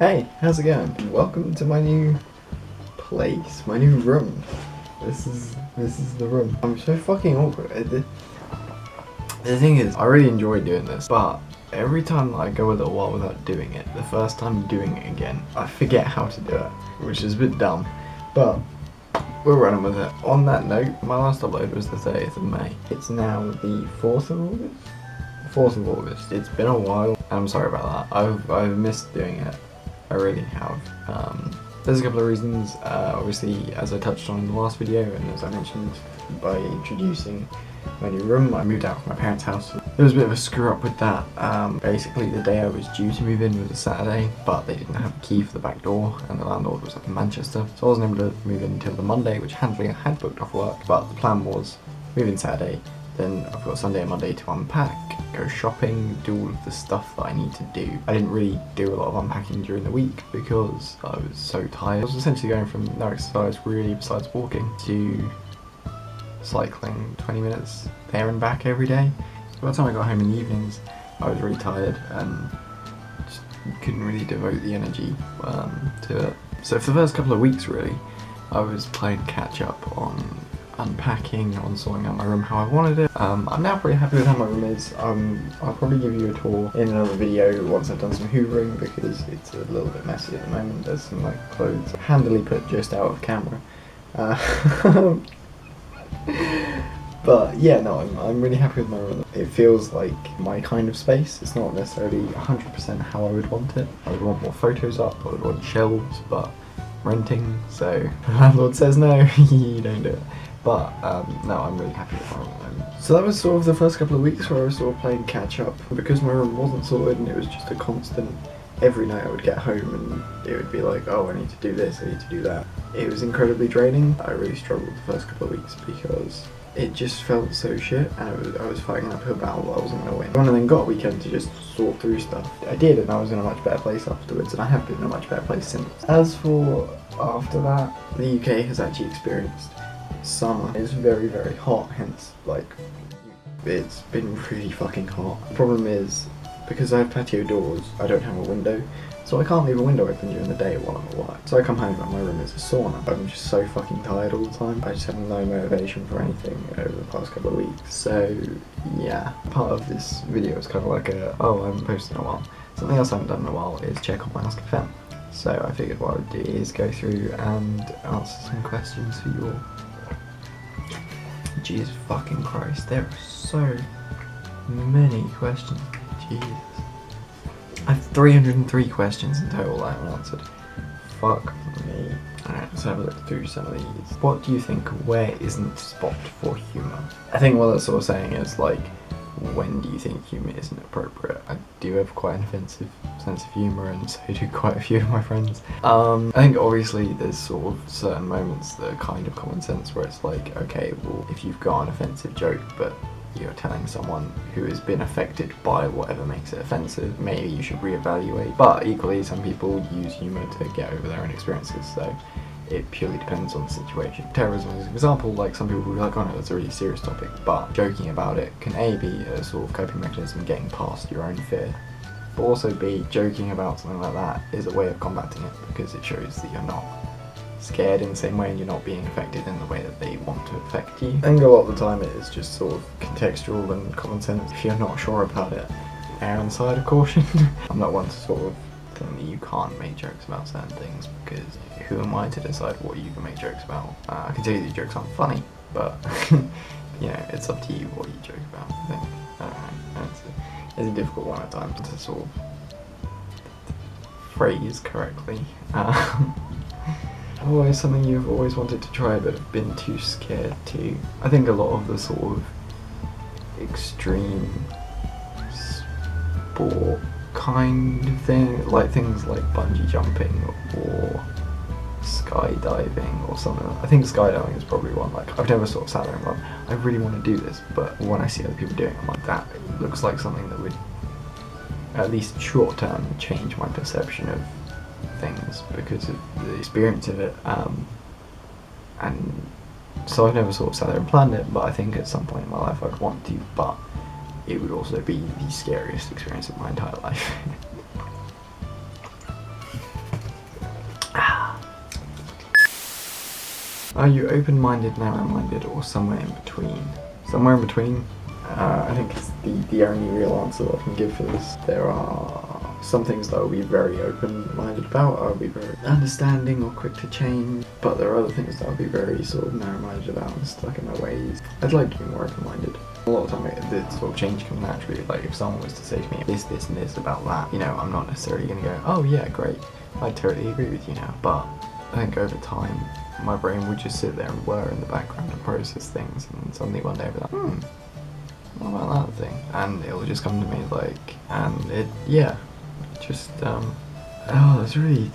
Hey, how's it going? Welcome to my new place, my new room. This is the room. I'm so fucking awkward. The thing is, I really enjoy doing this, but every time I go a little while without doing it, the first time doing it again, I forget how to do it, which is a bit dumb, but we're running with it. On that note, my last upload was the 30th of May. It's now the 4th of August? 4th of August. It's been a while, and I'm sorry about that. I've missed doing it. I really have. There's a couple of reasons. Obviously, as I touched on in the last video, and as I mentioned by introducing my new room, I moved out from my parents' house. There was a bit of a screw up with that. Basically, the day I was due to move in was a Saturday, but they didn't have a key for the back door, and the landlord was up in Manchester, so I wasn't able to move in until the Monday, which handily I had booked off work. But the plan was move in Saturday, then I've got Sunday and Monday to unpack, go shopping, do all of the stuff that I need to do. I didn't really do a lot of unpacking during the week because I was so tired. I was essentially going from no exercise really besides walking to cycling 20 minutes there and back every day. By the time I got home in the evenings, I was really tired and just couldn't really devote the energy to it. So for the first couple of weeks really, I was playing catch up on unpacking, on sorting out my room how I wanted it. I'm now pretty happy with how my room is. I'll probably give you a tour in another video once I've done some hoovering because it's a little bit messy at the moment. There's some like clothes handily put just out of camera. But yeah, no, I'm really happy with my room. It feels like my kind of space. It's not necessarily 100% how I would want it. I would want more photos up, I would want shelves, but renting, so the landlord says no, you don't do it. But no, I'm really happy with my room at the moment. So that was sort of the first couple of weeks where I was sort of playing catch up. Because my room wasn't sorted and it was just a constant, every night I would get home and it would be like, oh, I need to do this, I need to do that. It was incredibly draining. I really struggled the first couple of weeks because it just felt so shit, and I was fighting an uphill battle that I wasn't going to win. And then got a weekend to just sort through stuff. I did, and I was in a much better place afterwards, and I have been in a much better place since. As for after that, the UK has actually experienced summer. It's very, very hot, hence, like, it's been really fucking hot. The problem is, because I have patio doors, I don't have a window, so I can't leave a window open during the day while I'm at work. So I come home and my room is a sauna. I'm just so fucking tired all the time. I just have no motivation for anything over the past couple of weeks. So yeah, part of this video is kind of like a, oh, I haven't posted in a while. Something else I haven't done in a while is check on my Ask a Fan. So I figured what I would do is go through and answer some questions for you all. Jesus fucking Christ, there are so many questions. Jesus. I have 303 questions in total I haven't answered. Fuck me. Alright, let's have a look through some of these. What do you think, where isn't the spot for humour? I think what that's sort of saying is like, when do you think humour isn't appropriate? I do have quite an offensive sense of humour, and so do quite a few of my friends. I think obviously there's sort of certain moments that are kind of common sense where it's like, okay, well, if you've got an offensive joke but you're telling someone who has been affected by whatever makes it offensive, maybe you should reevaluate. But equally, some people use humour to get over their own experiences, so it purely depends on the situation. Terrorism is an example, like some people will be like, oh no, that's a really serious topic, but joking about it can A, be a sort of coping mechanism getting past your own fear, but also B, joking about something like that is a way of combating it because it shows that you're not scared in the same way and you're not being affected in the way that they want to affect you. I think a lot of the time it is just sort of contextual and common sense. If you're not sure about it, err on the side of caution. I'm not one to sort of think that you can't make jokes about certain things because who am I to decide what you can make jokes about? I can tell you these jokes aren't funny, but you know, it's up to you what you joke about, I think. I don't know, it's a difficult one at times to sort of phrase correctly. Always something you've always wanted to try but have been too scared to. I think a lot of the sort of extreme sport kind of thing, like things like bungee jumping or skydiving or something. I think skydiving is probably one, like I've never sort of sat there and gone, I really want to do this, but when I see other people doing it, I'm like, that looks like something that would, at least short term, change my perception of things because of the experience of it, and so I've never sort of sat there and planned it, but I think at some point in my life I'd want to, but it would also be the scariest experience of my entire life. Are you open-minded, narrow-minded, or somewhere in between? Somewhere in between. I think it's the only real answer that I can give for this. There are some things that I'll be very open-minded about, I'll be very understanding or quick to change, but there are other things that I'll be very sort of narrow-minded about and stuck in my ways. I'd like to be more open-minded. A lot of the time the sort of change comes naturally. Like if someone was to say to me this and this about that, you know, I'm not necessarily going to go, oh yeah, great, I totally agree with you now. But I think over time my brain would just sit there and whir in the background and process things, and suddenly one day I'll be like, what about that thing? And it'll just come to me like, and it, yeah, just, oh, that's really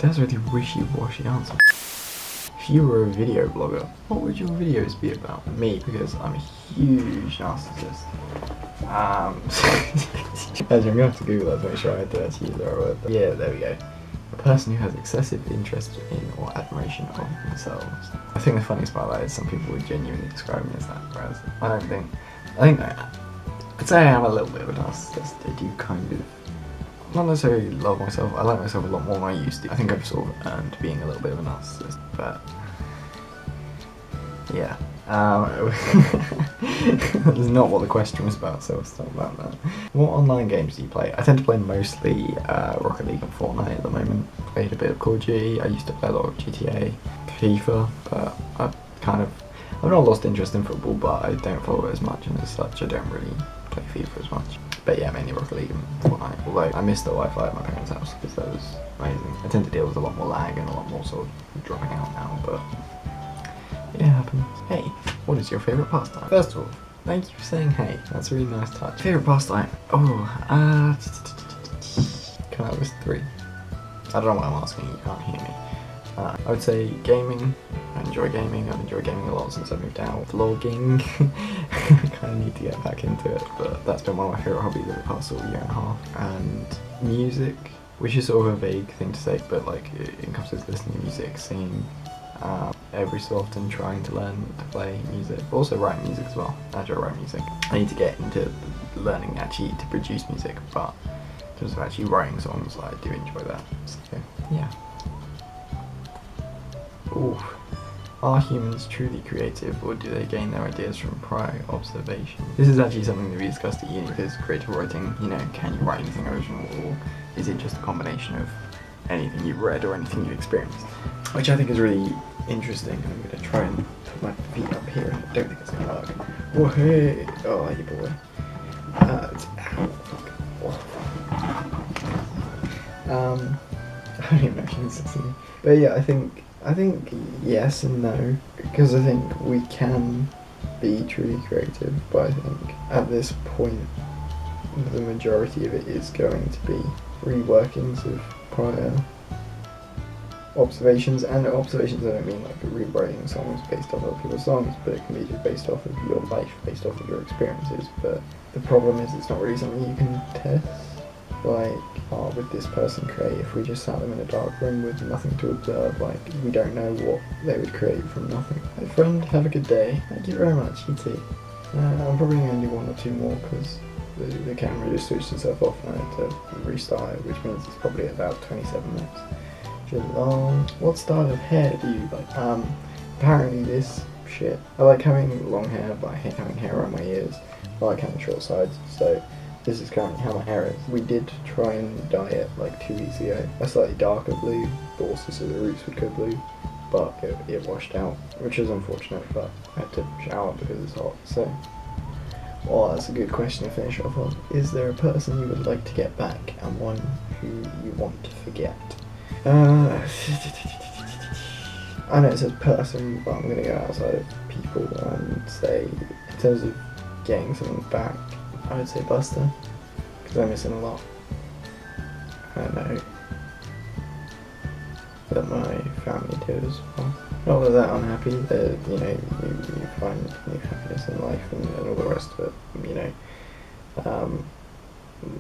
wishy-washy answer. If you were a video blogger, what would your videos be about? Me, because I'm a huge narcissist. Actually, I'm gonna have to Google that to make sure I do actually use the right word. But yeah, there we go. A person who has excessive interest in or admiration of themselves. I think the funniest part of that is some people would genuinely describe me as that, whereas I think I'd say I am a little bit of a narcissist. I do kind of, not necessarily love myself, I like myself a lot more than I used to. I think I've sort of earned being a little bit of a narcissist, but yeah. That's not what the question was about, so let's talk about that. What online games do you play? I tend to play mostly Rocket League and Fortnite at the moment. Played a bit of Call of Duty, I used to play a lot of GTA, FIFA, but I've not lost interest in football, but I don't follow it as much, and as such I don't really play FIFA as much. But yeah, mainly Rocket League and Fortnite, although I missed the Wi-Fi at my parents' house because that was amazing. I tend to deal with a lot more lag and a lot more sort of dropping out now, but it happens. Hey, what is your favourite pastime? First of all, thank you for saying hey, that's a really nice touch. Favourite pastime? Oh, can I list 3? I don't know what I'm asking, you can't hear me. I would say gaming. I enjoy gaming. I've enjoyed gaming a lot since I moved out. Vlogging. I kind of need to get back into it, but that's been one of my favourite hobbies over the past sort of year and a half. And music, which is sort of a vague thing to say, but like it encompasses listening to music, singing, every so often trying to learn to play music. Also writing music as well. I enjoy writing music. I need to get into learning actually to produce music, but in terms of actually writing songs, I do enjoy that. So yeah. Ooh. Are humans truly creative, or do they gain their ideas from prior observation? This is actually something that we discussed at uni, because creative writing, you know, can you write anything original, or is it just a combination of anything you've read or anything you've experienced? Which I think is really interesting. I'm going to try and put my feet up here. I don't think it's going to work. Oh, hey! Oh, you boy. It's, ow, fuck. Oh. I don't even know if you can see me. But yeah, I think yes and no, because I think we can be truly creative, but I think at this point the majority of it is going to be reworkings of prior observations, and observations I don't mean like rewriting songs based off other people's songs, but it can be just based off of your life, based off of your experiences. But the problem is it's not really something you can test. Like, would this person create if we just sat them in a dark room with nothing to observe? Like, we don't know what they would create from nothing. Hey friend, have a good day. Thank you very much, you too. I'm probably going to do 1 or 2 more because the camera just switched itself off and I had to restart it, which means it's probably about 27 minutes. Which is long. What style of hair do you like? Apparently this shit. I like having long hair, but I hate having hair around my ears. I like having short sides, so this is currently how my hair is. We did try and dye it like 2 weeks ago. A slightly darker blue, but also so the roots would go blue, but it washed out, which is unfortunate, but I had to shower because it's hot. So, well, that's a good question to finish off on. Is there a person you would like to get back and one who you want to forget? I know it says person, but I'm going to go outside of people and say, in terms of getting something back, I would say Buster, because I miss him a lot. I know that my family did as well. Not that they're unhappy, that, you know, you find new happiness in life and all the rest of it, you know.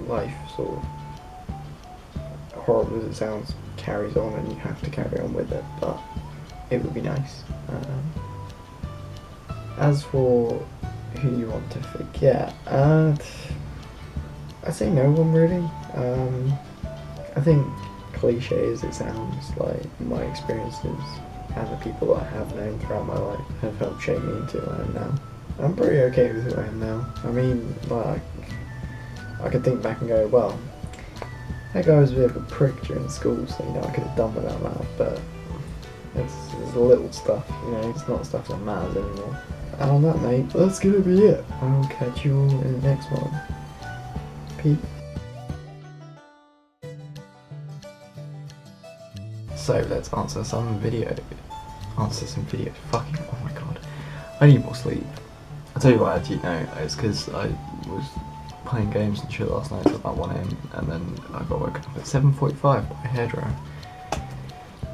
Life sort of, horrible as it sounds, carries on and you have to carry on with it, but it would be nice. As for who you want to forget, I'd say no one really. I think cliche as it sounds, like my experiences and the people that I have known throughout my life have helped shape me into who I am now. I'm pretty okay with who I am now. I mean, like, I could think back and go, well, that guy was a bit of a prick during school, so, you know, I could have done without that, but it's the little stuff, you know, it's not stuff that matters anymore. And on that, mate, that's gonna be it. I will catch you all in the next one. Peace. So let's answer some video. Fucking, oh my god. I need more sleep. I'll tell you why I actually know. It's because I was playing games and shit last night till about 1 AM, and then I got woken up at 7:45 by a hairdryer.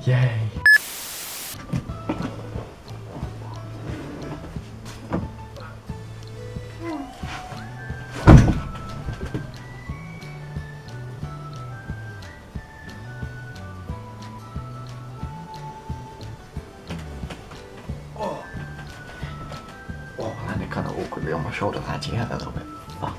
Yay. Oh, I landed kind of awkwardly on my shoulder. I actually hurt a little bit. Fuck.